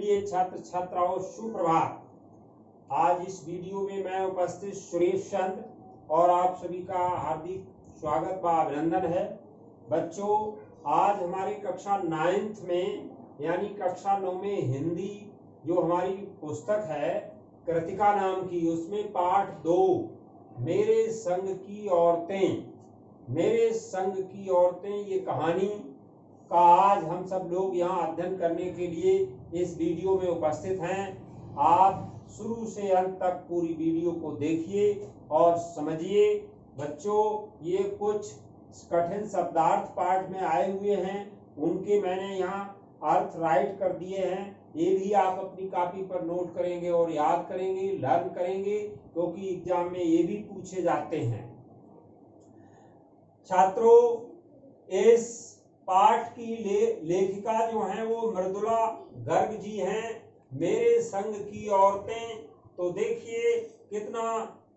प्रिय छात्र छात्राओं, सुप्रभात। आज इस वीडियो में मैं उपस्थित सुरेश चंद्र और आप सभी का हार्दिक स्वागत व अभिनंदन है। बच्चों, आज हमारी कक्षा 9th में यानी कक्षा 9 में हिंदी जो हमारी पुस्तक है कृतिका नाम की, उसमें पाठ 2 मेरे संग की औरतें, मेरे संग की औरतें, ये कहानी का आज हम सब लोग यहाँ अध्ययन करने के लिए इस वीडियो में उपस्थित हैं। आप शुरू से अंत तक पूरी वीडियो को देखिए और समझिए। बच्चों, ये कुछ कठिन शब्दार्थ पाठ में आए हुए हैं, उनके मैंने यहाँ अर्थ राइट कर दिए हैं। ये भी आप अपनी कॉपी पर नोट करेंगे और याद करेंगे, लर्न करेंगे, क्योंकि एग्जाम में ये भी पूछे जाते हैं। छात्रों, इस पाठ की लेखिका जो हैं वो मृदुला गर्ग जी हैं। मेरे संग की औरतें, तो देखिए कितना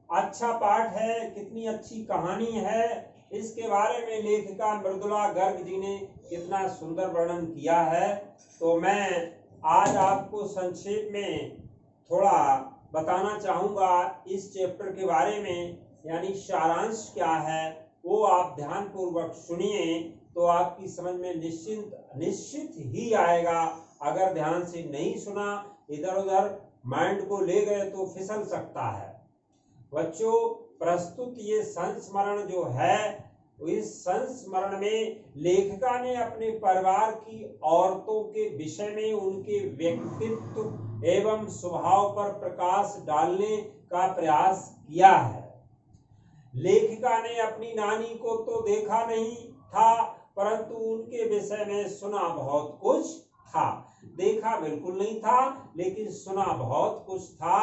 अच्छा पाठ है, कितनी अच्छी कहानी है। इसके बारे में लेखिका मृदुला गर्ग जी ने कितना सुंदर वर्णन किया है। तो मैं आज आपको संक्षेप में थोड़ा बताना चाहूँगा इस चैप्टर के बारे में, यानी सारांश क्या है वो आप ध्यान पूर्वक सुनिए, तो आपकी समझ में निश्चित ही आएगा। अगर ध्यान से नहीं सुना, इधर उधर माइंड को ले गए तो फिसल सकता है। बच्चों, प्रस्तुत ये संस्मरण जो है, इस संस्मरण में लेखिका ने अपने परिवार की औरतों के विषय में उनके व्यक्तित्व एवं स्वभाव पर प्रकाश डालने का प्रयास किया है। लेखिका ने अपनी नानी को तो देखा नहीं था, परंतु उनके विषय में सुना बहुत कुछ था। देखा बिल्कुल नहीं था, लेकिन सुना बहुत कुछ था।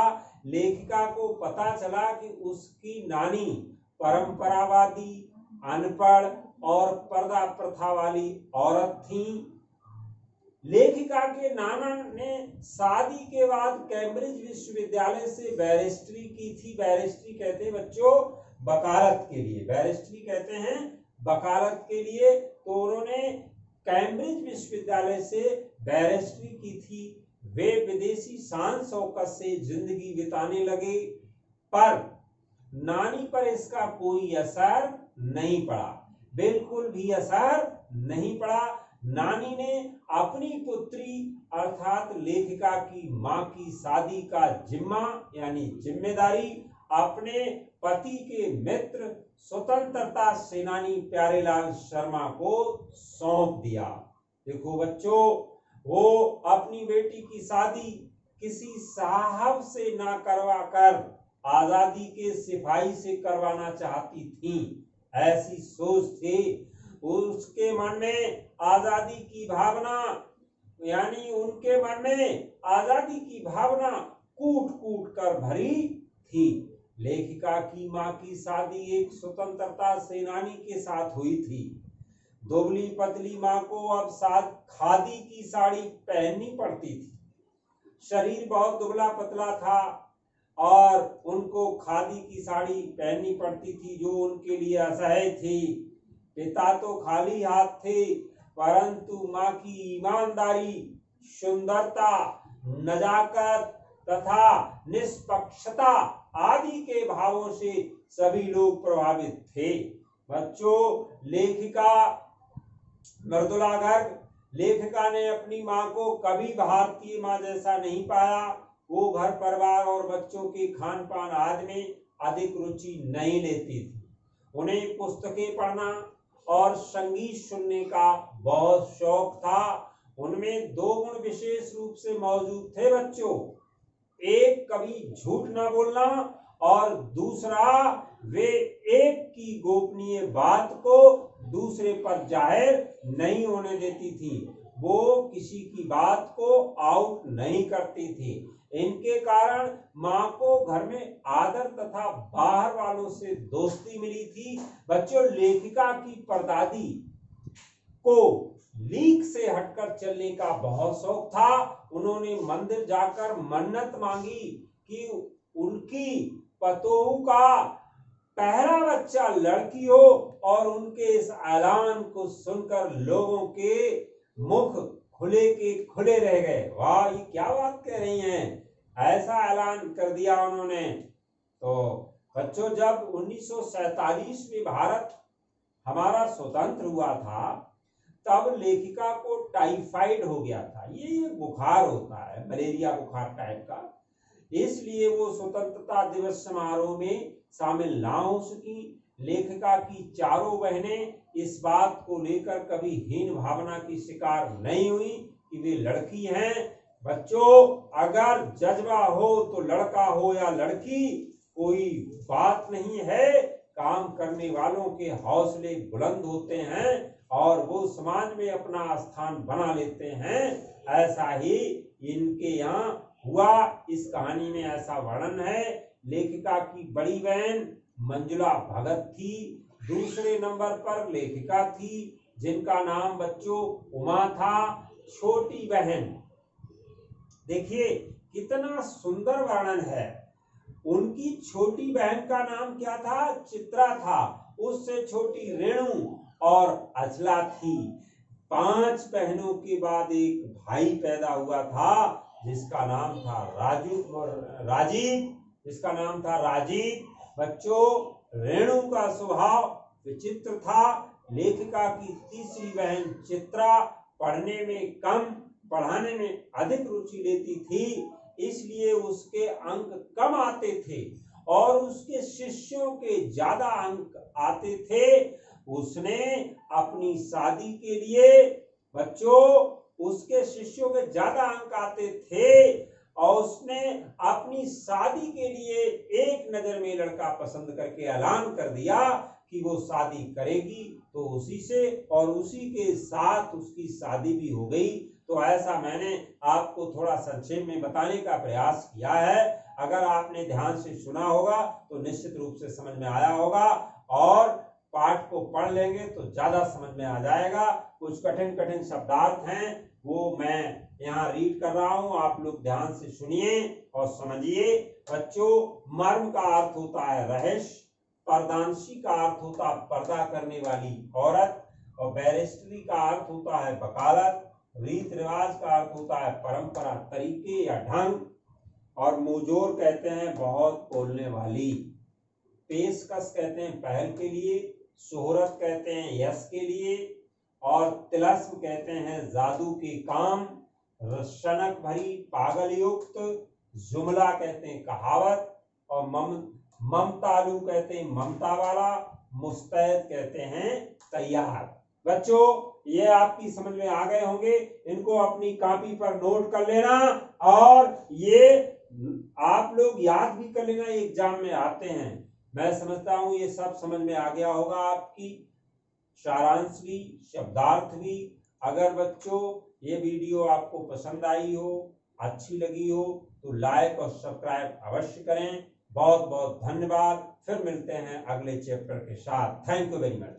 लेखिका को पता चला कि उसकी नानी परंपरावादी, अनपढ़ और पर्दा प्रथा वाली औरत थी। लेखिका के नाना ने शादी के बाद कैम्ब्रिज विश्वविद्यालय से बैरिस्ट्री की थी। बैरिस्ट्री कहते हैं बच्चों वकालत के लिए, बैरिस्ट्री कहते हैं वकालत के लिए। तो उन्होंने कैम्ब्रिज विश्वविद्यालय से बैरिस्ट्री की थी। वे विदेशी शान शौकत से जिंदगी बिताने लगे, पर नानी पर इसका कोई असर नहीं पड़ा, बिल्कुल भी असर नहीं पड़ा। नानी ने अपनी पुत्री अर्थात लेखिका की मां की शादी का जिम्मा यानी जिम्मेदारी अपने पति के मित्र स्वतंत्रता सेनानी प्यारेलाल शर्मा को सौंप दिया। देखो बच्चों, वो अपनी बेटी की शादी किसी साहब से ना करवा कर आजादी के सिपाही से करवाना चाहती थी, ऐसी सोच थी उसके मन में। आजादी की भावना, यानी उनके मन में आजादी की भावना कूट कूट कर भरी थी। लेखिका की मां की शादी एक स्वतंत्रता सेनानी के साथ हुई थी। दुबली पतली मां को अब खादी की साड़ी पहननी पड़ती थी। शरीर बहुत दुबला पतला था और उनको खादी की साड़ी पहननी पड़ती थी, जो उनके लिए असह्य थी। पिता तो खाली हाथ थे, परंतु मां की ईमानदारी, सुंदरता, नजाकत तथा निष्पक्षता आदि के भावों से सभी लोग प्रभावित थे। बच्चों, लेखिका मृदुला गर्ग, लेखिका ने अपनी मां को कभी भारतीय मां जैसा नहीं पाया। वो घर परिवार और बच्चों के खान पान आदि में अधिक रुचि नहीं लेती थी। उन्हें पुस्तकें पढ़ना और संगीत सुनने का बहुत शौक था। उनमें 2 गुण विशेष रूप से मौजूद थे बच्चों। एक, कभी झूठ न बोलना, और दूसरा, वे एक की गोपनीय बात को दूसरे पर जाहिर नहीं होने देती थी। वो किसी की बात को आउट नहीं करती थी। इनके कारण मां को घर में आदर तथा बाहर वालों से दोस्ती मिली थी। बच्चों, लेखिका की परदादी को लीक से हटकर चलने का बहुत शौक था। उन्होंने मंदिर जाकर मन्नत मांगी कि उनकी पतोहू का पहला बच्चा लड़की हो, और उनके इस ऐलान को सुनकर लोगों के मुख खुले के खुले रह गए। वाह, ये क्या बात कह रही हैं, ऐसा ऐलान कर दिया उन्होंने। तो बच्चों, जब 1947 में भारत हमारा स्वतंत्र हुआ था, तब लेखिका को टाइफाइड हो गया था। ये बुखार होता है, मलेरिया बुखार टाइप का, इसलिए वो स्वतंत्रता दिवस समारोह में शामिल ना हो सकी। लेखिका की चारों बहनें इस बात को लेकर कभी हीन भावना की शिकार नहीं हुई कि वे लड़की हैं। बच्चों, अगर जज्बा हो तो लड़का हो या लड़की, कोई बात नहीं है। काम करने वालों के हौसले बुलंद होते हैं और वो समाज में अपना स्थान बना लेते हैं। ऐसा ही इनके यहाँ हुआ। इस कहानी में ऐसा वर्णन है। लेखिका की बड़ी बहन मंजुला भगत थी। दूसरे नंबर पर लेखिका थी जिनका नाम बच्चों उमा था। छोटी बहन, देखिए कितना सुंदर वर्णन है। उनकी छोटी बहन का नाम क्या था? चित्रा था। उससे छोटी रेणु और अचला थी। 5 बहनों के बाद एक भाई पैदा हुआ था जिसका नाम था राजीव, जिसका नाम था राजीव। बच्चों, रेणु का स्वभाव विचित्र था। लेखिका की तीसरी बहन चित्रा पढ़ने में कम, पढ़ाने में अधिक रुचि लेती थी, इसलिए उसके अंक कम आते थे और उसके शिष्यों के ज्यादा अंक आते थे। उसने अपनी शादी के लिए, बच्चों, उसके शिष्यों के ज्यादा अंक आते थे और उसने अपनी शादी के लिए एक नजर में लड़का पसंद करके ऐलान कर दिया कि वो शादी करेगी। तो उसी से और उसी के साथ उसकी शादी भी हो गई। तो ऐसा मैंने आपको थोड़ा संक्षेप में बताने का प्रयास किया है। अगर आपने ध्यान से सुना होगा तो निश्चित रूप से समझ में आया होगा और पाठ को पढ़ लेंगे तो ज्यादा समझ में आ जाएगा। कुछ कठिन कठिन शब्दार्थ हैं, वो मैं यहाँ रीड कर रहा हूँ, आप लोग ध्यान से सुनिए और समझिए। बच्चों, मर्म का अर्थ होता है रहस्य, पर्दांशी का अर्थ होता है पर्दा करने वाली औरत, और बैरिस्टरी का अर्थ होता है वकालत, रीत रिवाज का अर्थ होता है परंपरा, तरीके या ढंग, और मोजोर कहते हैं बहुत बोलने वाली, पेशकश कहते हैं पहल के लिए, शोहरत कहते हैं यश के लिए, और तिलस्म कहते हैं जादू के काम, रसनक भरी पागल युक्त, जुमला कहते हैं कहावत, और ममतालू कहते हैं ममता वाला, मुस्तैद कहते हैं तैयार। बच्चों, ये आपकी समझ में आ गए होंगे। इनको अपनी कॉपी पर नोट कर लेना और ये आप लोग याद भी कर लेना, एग्जाम में आते हैं। मैं समझता हूं ये सब समझ में आ गया होगा आपकी, सारांश भी, शब्दार्थ भी। अगर बच्चों ये वीडियो आपको पसंद आई हो, अच्छी लगी हो, तो लाइक और सब्सक्राइब अवश्य करें। बहुत बहुत धन्यवाद। फिर मिलते हैं अगले चैप्टर के साथ। Thank you very much.